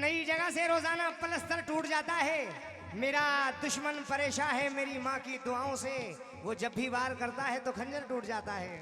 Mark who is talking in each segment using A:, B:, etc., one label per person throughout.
A: नई जगह से रोजाना पलस्तर टूट जाता है। मेरा दुश्मन परेशान है मेरी माँ की दुआओं से, वो जब भी वार करता है तो खंजर टूट जाता है।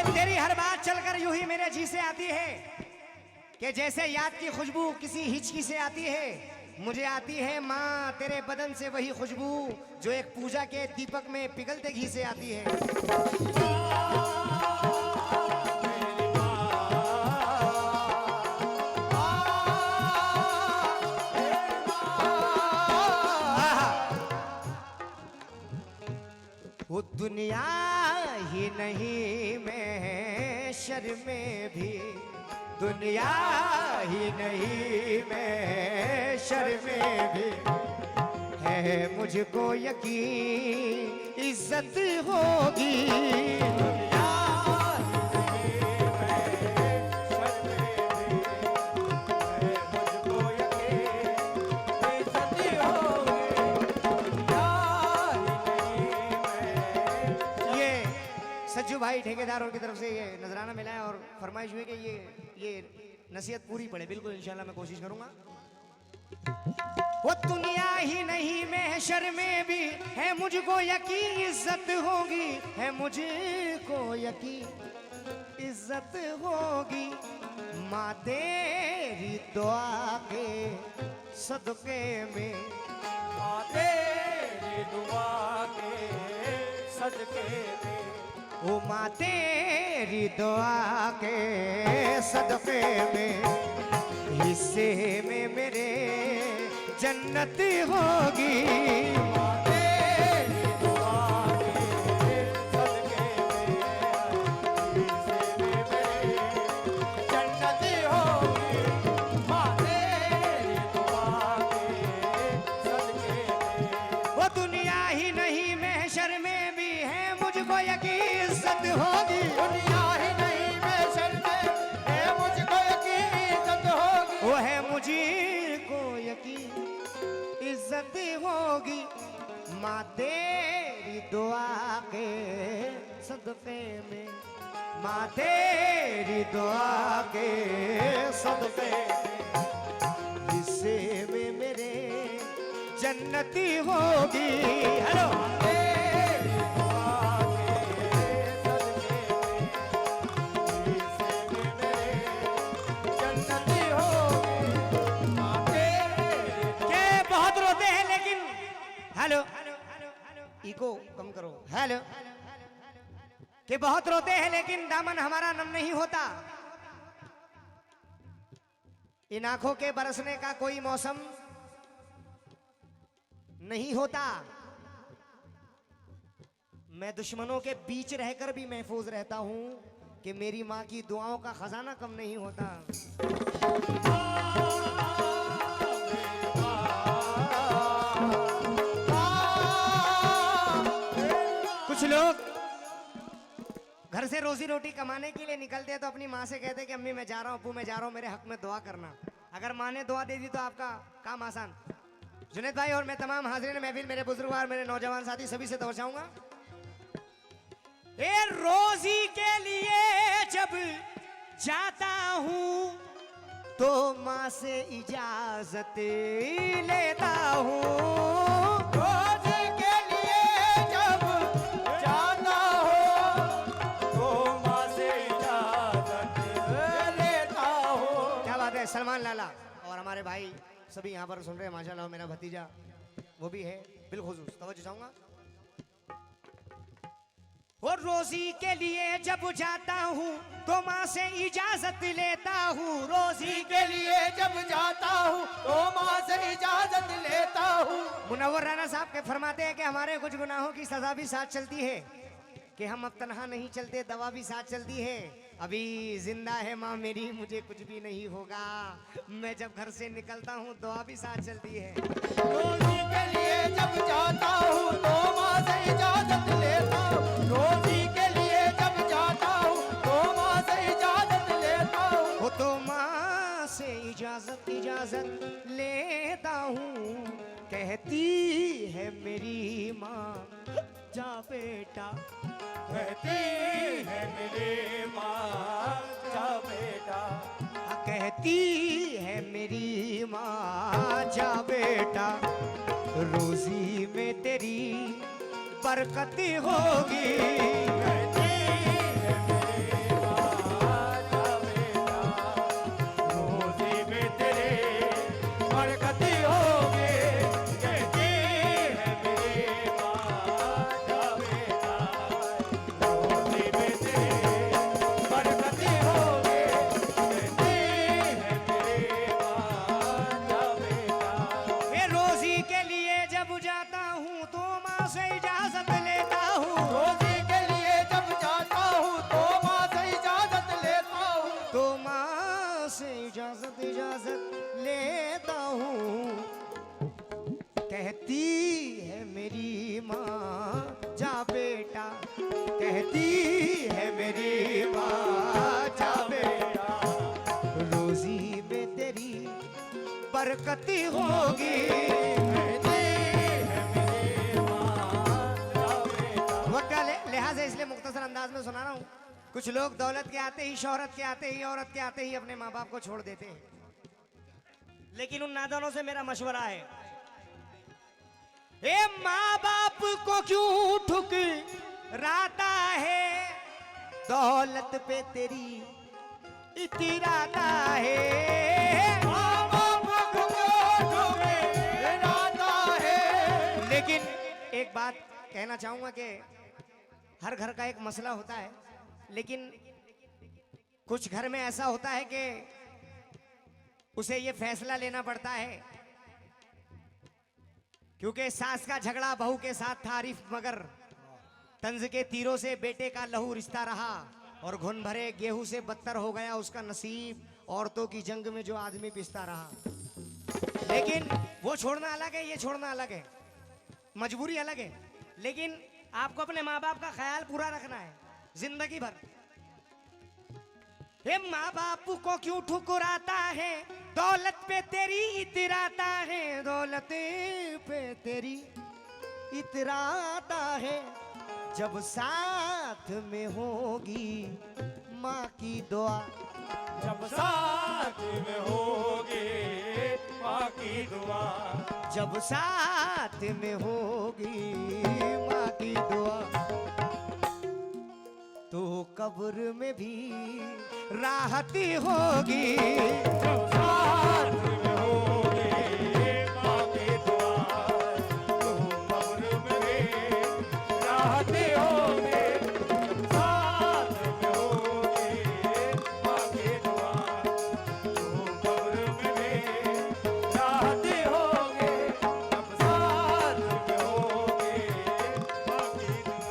A: तेरी हर बात चलकर यूं ही मेरे जी से आती है कि जैसे याद की खुशबू किसी हिचकी से आती है, मुझे आती है माँ तेरे बदन से वही खुशबू जो एक पूजा के दीपक में पिघलते घी से आती है। वो दुनिया ही नहीं मैं शर में भी, दुनिया ही नहीं मैं शर में भी, है मुझको यकीन इज्जत होगी। दुनिया ही नहीं मैं शर में भी, है मुझको यकीन इज्जत होगी। दुनिया ही नहीं मैं। ये सज्जू भाई ठेकेदारों की तरफ से ये नजराना मिला है और फरमाइश हुई कि ये नसीहत पूरी पड़े। बिल्कुल इंशाल्लाह मैं कोशिश करूंगा। वो दुनिया ही नहीं महशर में भी है मुझको यकीन इज्जत होगी, है मुझको यकीन इज्जत होगी। माँ तेरी दुआ के सदके में, माँ तेरी दुआ के सदके में, ओ माँ तेरी दुआ के सदके में, हिस्से में मेरे जन्नत होगी। माँ तेरी दुआ के सदके में, हिस्से में मेरे जन्नत होगी। माँ तेरी दुआ के सदके में, वो दुनिया ही नहीं महशर में भी है मुझको यकीन इज्जत होगी। दुनिया ही नहीं महशर में है मुझको यकीन इज्जत होगी, वो है मुझको यकीन इज्जत होगी। माँ तेरी दुआ के सदके में, माँ तेरी दुआ के सदके में, हिस्से में मेरे जन्नती होगी। हेलो हेलो इको कम करो। हेलो कि बहुत रोते हैं लेकिन दामन हमारा नम नहीं होता। इन आंखों के बरसने का कोई मौसम नहीं होता। मैं दुश्मनों के बीच रहकर भी महफूज रहता हूं कि मेरी मां की दुआओं का खजाना कम नहीं होता। कुछ लोग घर से रोजी रोटी कमाने के लिए निकलते हैं तो अपनी माँ से कहते हैं कि अम्मी मैं जा रहा हूँ, अब्बू मैं जा रहा हूँ, मेरे हक में दुआ करना। अगर माँ ने दुआ दे दी तो आपका काम आसान। जुनेद भाई और मैं तमाम हाजिरीन महफिल, मेरे बुजुर्गवार, मेरे नौजवान साथी सभी से दौड़ जाऊंगा। रोजी के लिए जाता हूँ तो माँ से इजाजत लेता हूँ। रोजी के लिए जब जाता हूँ तो माँ से इजाजत लेता हूँ। क्या बात है सलमान लाला और हमारे भाई सभी यहाँ पर सुन रहे हैं माशाल्लाह। मेरा भतीजा वो भी है बिलखुसूस, तवज्जो चाहूंगा। और रोजी के लिए जब जाता हूँ तो माँ से इजाजत लेता हूँ। रोजी के लिए जब जाता हूँ तो माँ से इजाजत लेता हूँ। मुनव्वर राना साहब के फरमाते हैं कि हमारे कुछ गुनाहों की सजा भी साथ चलती है, कि हम अब तनहा नहीं चलते, दवा भी साथ चलती है। अभी जिंदा है माँ मेरी, मुझे कुछ भी नहीं होगा। मैं जब घर से निकलता हूँ दुआ भी साथ चलती है। रोजी के लिए जब जाता हूँ तो माँ से इजाजत लेता हूँ। रोजी के लिए जब जाता हूँ तो माँ से इजाजत लेता हूँ। वो तो माँ से इजाजत लेता हूँ। कहती है मेरी माँ जा बेटा, कहती है मेरी माँ जा बेटा, कहती है मेरी माँ जा बेटा। रोजी में तेरी बरकत होगी। कहती है मेरी माँ जा बेटा, रोजी में तेरी बरकत होगी। कहती है मेरी माँ जा बेटा, रोजी में तेरी बरकत होगी। कहती है मेरी माँ जा बेटा। ये रोजी के लिए जब जाता हूँ तो माँ से इजाजत लेता हूँ। रोजी के लिए जब जाता हूँ तो माँ से इजाजत लेता हूँ। तो माँ से इजाजत लेता हूँ। कहती है मेरी माँ जा बेटा, कहती है मेरी माँ जा बेटा। रोजी में तेरी बरकत होगी। कहती है मेरी माँ जा बेटा। वक्त का लिहाज है इसलिए मुख्तसर अंदाज में सुना रहा हूँ। कुछ लोग दौलत के आते ही, शोहरत के आते ही, औरत के आते ही अपने माँ बाप को छोड़ देते हैं। लेकिन उन नादानों से मेरा मशवरा है, ए माँ बाप को क्यों ठुकराता है, दौलत पे तेरी इतराता है। माँ बाप को क्यों ठुकराता है। लेकिन एक बात कहना चाहूंगा कि हर घर का एक मसला होता है, लेकिन कुछ घर में ऐसा होता है कि उसे ये फैसला लेना पड़ता है, क्योंकि सास का झगड़ा बहू के साथ था आरिफ, मगर तंज के तीरों से बेटे का लहू रिश्ता रहा और घुन भरे गेहूं से बदतर हो गया उसका नसीब। औरतों की जंग में जो आदमी पिसता रहा। लेकिन वो छोड़ना अलग है, ये छोड़ना अलग है, मजबूरी अलग है। लेकिन आपको अपने माँ बाप का ख्याल पूरा रखना है जिंदगी भर। हे माँ बाप को क्यों ठुकराता है, दौलत पे तेरी इतराता है, दौलत पे तेरी इतराता है। जब साथ में होगी माँ की दुआ, जब साथ में होगी माँ की दुआ, जब साथ में होगी माँ की दुआ, तो कब्र में भी राहत होगी। जब साथ में होगी माँ की दुआ, तो कब्र में भी राहत होगी। जब साथ में होगी माँ की दुआ, तो कब्र में भी राहत होगी। जब साथ में होगी माँ की दुआ।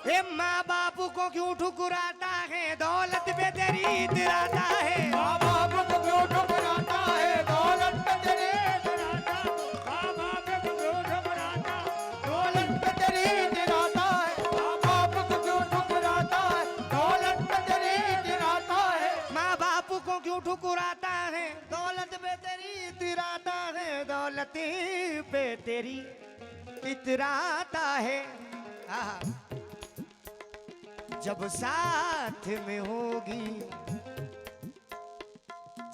A: ए माँ बाप को क्यों ठुकराता है, दौलत पे तेरी इतराता है। माँ बाप को क्यों ठुकराता है, दौलत पे तेरी इतराता। माँ बाप को क्यों ठुकराता, दौलत पे तेरी इतराता है। माँ बाप को क्यों ठुकराता है, दौलत पे तेरी इतराता है। माँ बाप को क्यों ठुकराता है, दौलत पे तेरी इतराता है, दौलत पे तेरी इतराता है। जब साथ में होगी,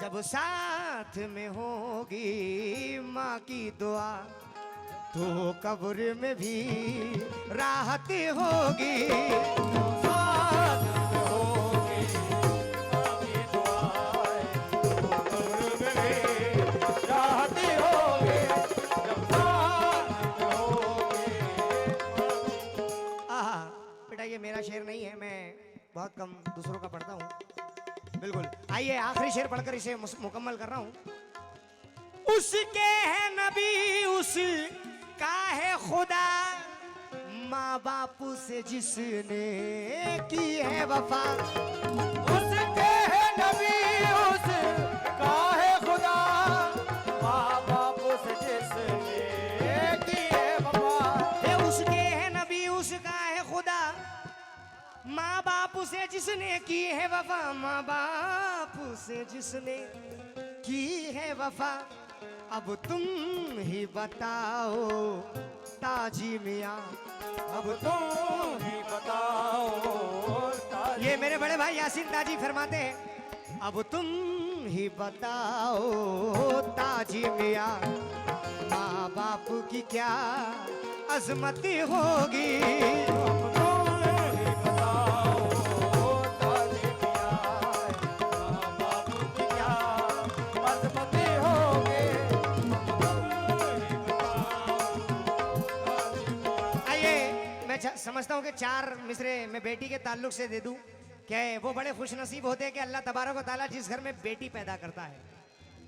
A: जब साथ में होगी माँ की दुआ, तो कब्र में भी राहत होगी।
B: साथ में होगी माँ की दुआएं, तो कब्र में भी राहत होगी। जब साथ में होगी।
A: आहा, बेटा ये मेरा शेर नहीं है, मैं बहुत कम दूसरों का पढ़ता हूँ। बिल्कुल, आइए आखिरी शेर पढ़कर इसे मुकम्मल कर रहा हूँ। उसके है नबी, उसका है खुदा, माँ बाप से जिसने की है वफा।
B: उसके है नबी, उसका है खुदा, माँ बाप से जिसने की है वफा।
A: ये उसके है नबी, उसका है खुदा, माँ बाप से जिसने की है वफा, माँ बाप से जिसने की है वफा। अब तुम ही बताओ ताजी मियाँ, अब
B: तुम ही बताओ।
A: ये मेरे बड़े भाई यासीन ताजी फरमाते हैं, अब तुम ही बताओ ताजी मियाँ, माँ बाप की क्या अजमत होगी।
B: अब तुम ही बताओ ताजी मियाँ, माँ बाप की क्या अज़मत होगी।
A: समझता हूँ कि 4 मिसरे मैं बेटी के ताल्लुक से दे दूं। क्या है वो बड़े खुशनसीब होते हैं कि अल्लाह तबारक व तआला जिस घर में बेटी पैदा करता है।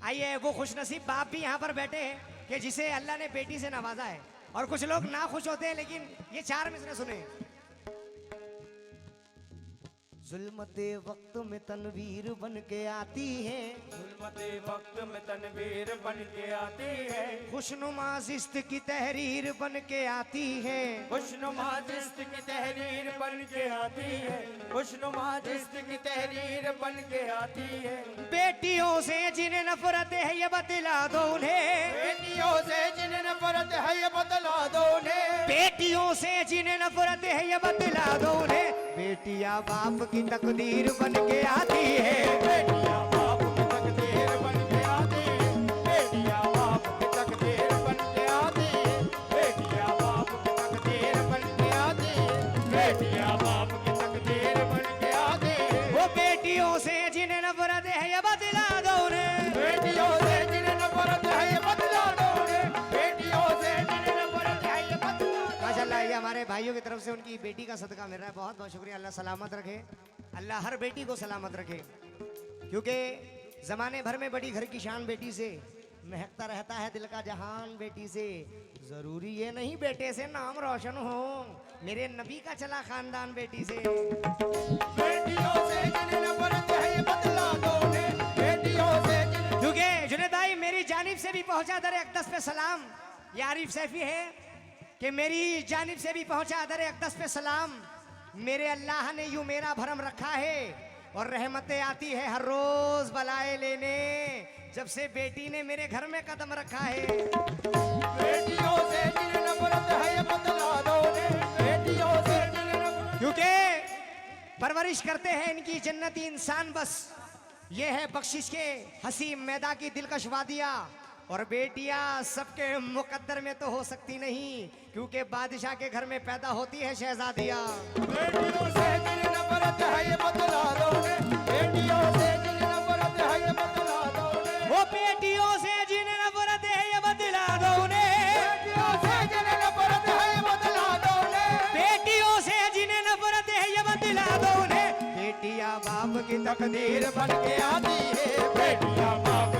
A: आइए वो खुशनसीब बाप भी यहाँ पर बैठे हैं कि जिसे अल्लाह ने बेटी से नवाजा है, और कुछ लोग ना खुश होते हैं, लेकिन ये 4 मिसरे सुने। जुल्मते वक्त में तनवीर बन के आती है,
B: जुल्मते वक्त में तनवीर बन के आती है,
A: खुशनुमा जिस्त की तहरीर बन के आती है,
B: खुशनुमा जिस्त की तहरीर बन के आती है, खुशनुमा जिस्त की तहरीर बन के आती है।
A: बेटियों से जिन्हें नफरत है ये बतला दो उन्हें,
B: बेटियों से जिन्हें नफरत है ये बतला दो उन्हें,
A: बेटियों से जिन्हें नफरत है ये बतला दो उन्हें, बेटियां बाप की तकदीर बन के आती है,
B: बेटियां बाप की तकदीर बन के आती है, बेटियां बाप की तकदीर बन के आती है, बेटियां बाप की तकदीर बन के आती है, बेटियां बाप की तकदीर बन के आती है।
A: वो बेटियों से जिन्हें नफरत है ये बतला दो उन्हें,
B: बेटियों से जिन्हें नफरत है ये बतला दो उन्हें, बेटियों से जिन्हें नफरत है ये बतला दो।
A: माशाल्लाह, ये हमारे भाइयों की तरफ से उनकी बेटी का सदका मिल रहा है। बहुत बहुत शुक्रिया। अल्लाह सलामत रखे, अल्लाह हर बेटी को सलामत रखे, क्योंकि जमाने भर में बड़ी घर की शान बेटी से महकता रहता है दिल का जहान बेटी से। जरूरी ये नहीं बेटे से नाम रोशन हो, मेरे नबी का चला खानदान बेटी से।
B: बेटियों से जिन्हें नफरत है ये बतला दो उन्हें, बेटियों से जिन्हें।
A: क्योंकि जुनेद भाई मेरी जानिब से भी पहुंचा दर अक़दस पे सलाम। ये आरिफ सैफी है कि मेरी जानिब से भी पहुंचा दर अक़दस पे सलाम। मेरे अल्लाह ने यूं मेरा भरम रखा है, और रहमतें आती है हर रोज बलाए लेने, जब से बेटी ने मेरे घर में कदम रखा है।
B: बेटियों से जिन्हें नफरत है ये बतला दो उन्हें, बेटियों से जिन्हें नफरत।
A: क्योंकि परवरिश करते हैं इनकी जन्नती इंसान, बस ये है बख्शिश के हसी मैदा की दिलकश वादिया। और बेटियां सबके मुकद्दर में तो हो सकती नहीं, क्योंकि बादशाह के घर में पैदा होती है शहजादियां।
B: बेटियों से जिन्हें नफरत है ये बतला दो उन्हें, बेटियों से जिन्हें नफरत है ये बतला दो उन्हें,
A: वो बेटियों से जिन्हें नफरत है ये बतला दो उन्हें,
B: बेटियों से जिन्हें नफरत है ये बतला दो उन्हें,
A: बेटियों से जिन्हें नफरत है ये बतला दो उन्हें। बेटियां बाप की तकदीर
B: बन के आती है, बेटियां बाप